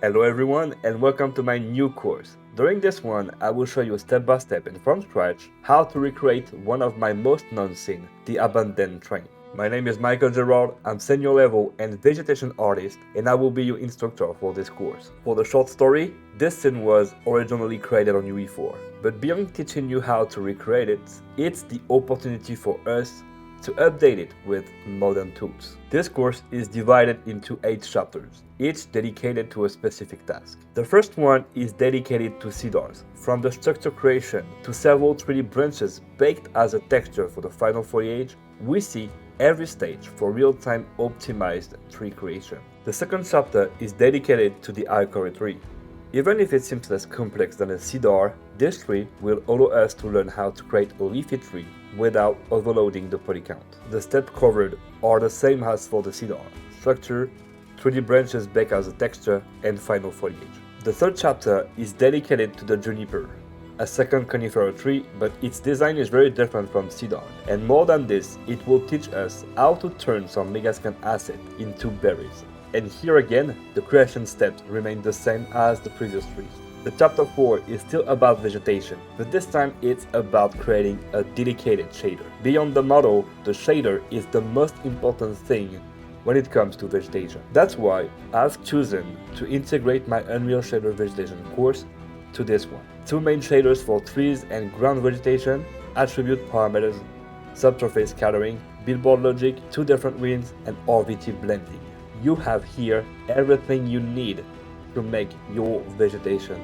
Hello everyone and welcome to my new course. During this one, I will show you step by step and from scratch how to recreate one of my most known scenes, the abandoned train. My name is Michael.G, I'm senior level and vegetation artist and I will be your instructor for this course. For the short story, this scene was originally created on UE4, but beyond teaching you how to recreate it, it's the opportunity for us to update it with modern tools. This course is divided into 8 chapters, each dedicated to a specific task. The first one is dedicated to Cedars, from the structure creation to several 3D branches baked as a texture for the final foliage. We see every stage for real-time optimized tree creation. The second chapter is dedicated to the Hickory tree. Even if it seems less complex than a cedar, this tree will allow us to learn how to create a leafy tree without overloading the poly count. The steps covered are the same as for the cedar: structure, 3D branches baked as a texture, and final foliage. The third chapter is dedicated to the juniper, a second conifer tree, but its design is very different from cedar. And more than this, it will teach us how to turn some megascan asset into berries. And here again, the creation steps remain the same as the previous trees. The chapter 4 is still about vegetation, but this time it's about creating a dedicated shader. Beyond the model, the shader is the most important thing when it comes to vegetation. That's why I've chosen to integrate my Unreal Shader Vegetation course to this one. 2 main shaders for trees and ground vegetation, attribute parameters, subsurface scattering, billboard logic, 2 different winds, and RVT blending. You have here everything you need to make your vegetation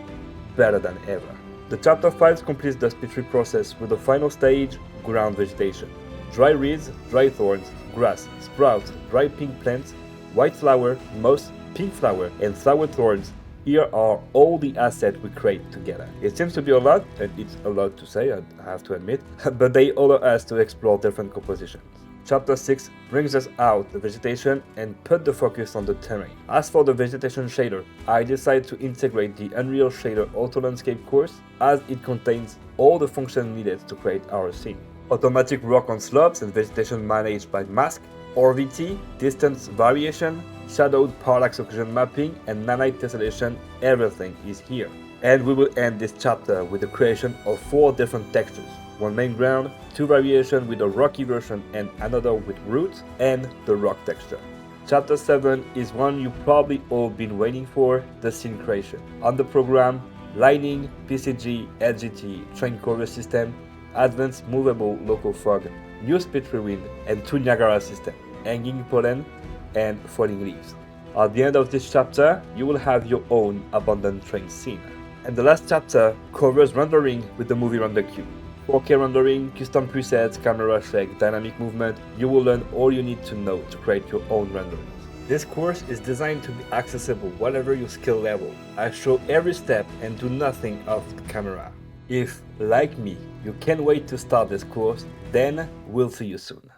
better than ever. The chapter 5 completes the Speedtree process with the final stage, ground vegetation. Dry reeds, dry thorns, grass, sprouts, dry pink plants, white flower, moss, pink flower, and flower thorns. Here are all the assets we create together. It seems to be a lot, and it's a lot to say, I have to admit, but they allow us to explore different compositions. Chapter 6 brings us out the vegetation and put the focus on the terrain. As for the vegetation shader, I decided to integrate the Unreal Shader Auto Landscape course as it contains all the functions needed to create our scene. Automatic rock on slopes and vegetation managed by mask, RVT, distance variation, shadowed parallax occlusion mapping, and nanite tessellation, everything is here. And we will end this chapter with the creation of 4 different textures. 1 main ground, 2 variations with a rocky version and another with roots, and the rock texture. Chapter 7 is one you probably all been waiting for, the scene creation. On the program, lighting, PCG, LGT, train cover system, advanced movable local fog, new Speedtree wind, and 2 Niagara system, hanging pollen and falling leaves. At the end of this chapter, you will have your own abandoned train scene. And the last chapter covers rendering with the movie render queue. 4K rendering, custom presets, camera shake, dynamic movement. You will learn all you need to know to create your own renderings. This course is designed to be accessible whatever your skill level. I show every step and do nothing off the camera. If, like me, you can't wait to start this course, then we'll see you soon.